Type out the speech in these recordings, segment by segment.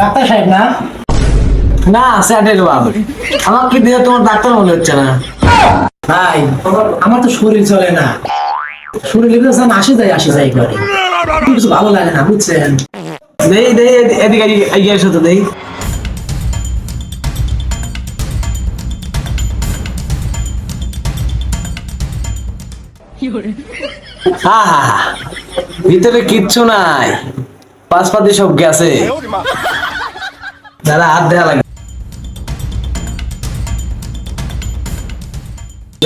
Doctor সাহেব না? না স্যাটেল বাবু, আমার কি দিয়ে তোমার ডাক্তার মনে হচ্ছে না ভাই আমার তো শরীর চলে না, শরীর আসে যাই করে, কিছু ভালো লাগে না বুঝছেন। দেই দেই এদিকে এগিয়ে এসো তো দেই। হ্যাঁ হ্যাঁ ভিতরে কিচ্ছু নাই, পাশপাতি সব গেছে, দাদা হাত দেওয়া লাগে,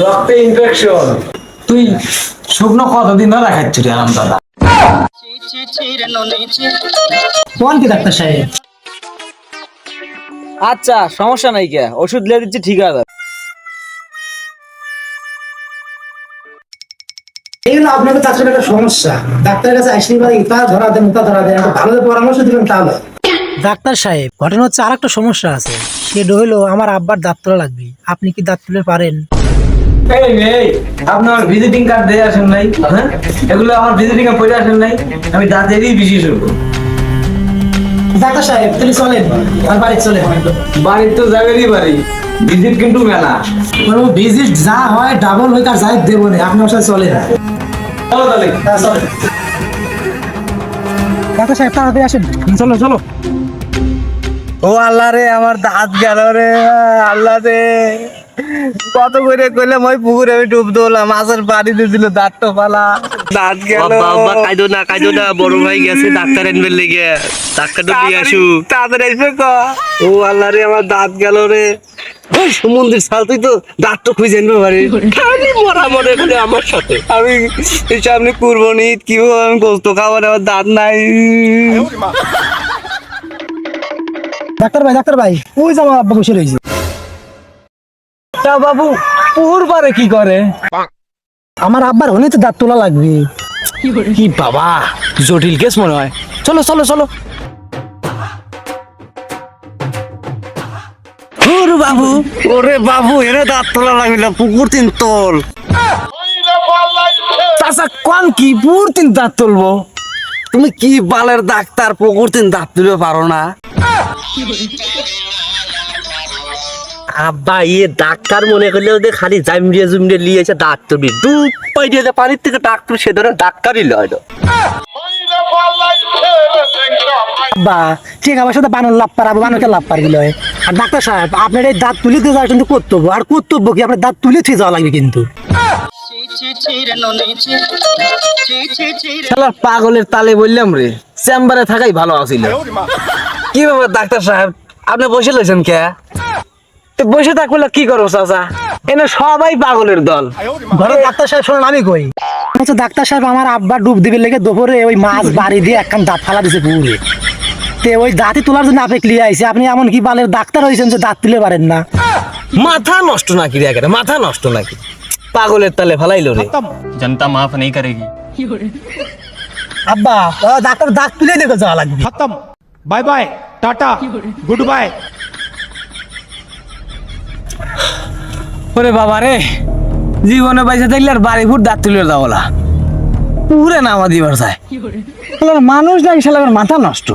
রক্তে ইনফেকশন। তুই শুকনো কতদিন ধরে খাচ্ছিস রে আরাম দাদা? কোন কি ডাক্তার সাহেব? আচ্ছা সমস্যা নাই, কে ওষুধ লিয়ে দিচ্ছি, ঠিক আছে। এইগুলো আপনার কাছে একটা সমস্যা, ডাক্তারের কাছে আসলেই পারে ইটা ধরা দেন ওটা ধরা দেন, ভালো পরামর্শ দিবেন তাহলে। ডাক্তার সাহেব ঘটনা হচ্ছে আর একটা সমস্যা আছে, সেটা হলো আমার আব্বার দাঁত তোলা লাগবে, আপনি কি দাঁত তুলে পারেন? এই আপনার ভিজিটিং কার্ড দিয়ে আসেন নাই? হ্যাঁ এগুলো আমার ভিজিটিং কার্ড পড়ে আসেন নাই? আমি দাঁতেরই বিশেষজ্ঞ। ডাক্তার সাহেব তাহলে চলেন আমার বাড়ি চলেন। বাড়ির তো যাবেরই বাড়ি, ভিজিট কিন্তু মেলা। ভিজিট যা হয় ডাবল হয়, তার যাই দেবো না, আপনি আমার সাথে চলেন। চলো তাহলে। চলেন ডাক্তার সাহেব তাড়াতাড়ি আসেন। চলো চলো। ও আল্লাহ রে, আমার দাঁত গেল রে, আল্লাহ রে কত করে কইলাম ওই পুকুরে আমি ডুব দিলাম, মাছের পানি দিয়েছিল, দাঁত তো পালা, দাঁত গেল। বাবা কাইদো না, বড় ভাই গেছে ডাক্তার আনবে লেগে, ডাক্তারটা দিয়ে আসু তাড়াতাড়ি আসবে ক। ও আল্লাহ রে, আমার দাঁত গেল রে। ওই সমুদ্রের সাল, তুই তো দাঁত তো খুঁজে আনবে পারি, খালি মরা মনে করে আমার সাথে। আমি এই সামনে কুরবানি ঈদ, কি বলবো, আমি গোস্ত খাবার, আমার দাঁত নাই। ডাক্তার ভাই ওই যে আমার আব্বা বসে রয়েছে। তা বাবু পুকুর পারে কি করে? আমার আব্বার হলে তো দাঁত তোলা লাগবে। কি বাবা জটিল কেস মনে হয়, চলো চলো চলো। বাবু ওরে বাবু, এনে দাঁত তোলা লাগবে না, পুকুর তিন তল। চাচা কোন কি পুকুর তিন দাঁত তুলবো? তুমি কি বালের ডাক্তার, পুকুর তিন দাঁত তুলতে পারো না? আব্বা ডাক্তার মনে করলে ওদের খালি জুমড়ে লিয়ে এসে দাঁত তুলবি, ডুব পাই দিয়ে পানির থেকে ডাক্তার, সে ধরে ডাক্তারই লয়। আব্বা ঠিক আমার সাথে বানর লাভ পারাবো, বানরকে লাভ পারবি লয়। আর ডাক্তার সাহেব আপনার এই দাঁত তুলে দিয়ে যাওয়া কিন্তু কর্তব্য, আর কর্তব্য কি আপনার দাঁত তুলে থেকে যাওয়া লাগবে কিন্তু। শালা পাগলের তালে বললাম রে, চেম্বারে থাকাই ভালো আছিল। কি ব্যাপার ডাক্তার সাহেব, আপনি বসে লইছেন কে? বসে থাকলে কি করো চাচা, এনে সবাই পাগলের দল। ঘরে ডাক্তার সাহেব শোনেন আমি কই, আচ্ছা ডাক্তার সাহেব আমার আব্বা ডুব দিবে লেগে দুপুরে ওই মাছ বাড়ি দিয়ে একখান দাঁত ফালা দিছে পুকুরে, তে ওই দাঁতই তোলার জন্য আপনি ক্লিয়ার আইছে, আপনি এমন কি বালের ডাক্তার হয়েছেন যে দাঁত তুলে পারেন না? মাথা নষ্ট নাকি রে, একেবারে মাথা নষ্ট নাকি? পাগলের তালে ফালাইলো রে। जनता माफ नहीं करेगी। আব্বা ডাক্তার দাঁত তুলে দেখে যাওয়া লাগবে। खत्म, bye bye, tata, goodbye. ওরে বাবা রে, জীবনে বাইসে থাকলে আর বাড়ি ফুট দাঁত তুলে দাওলা পুরে নামা দিবার চায়, মানুষ নাকি শালা মাথা নষ্ট।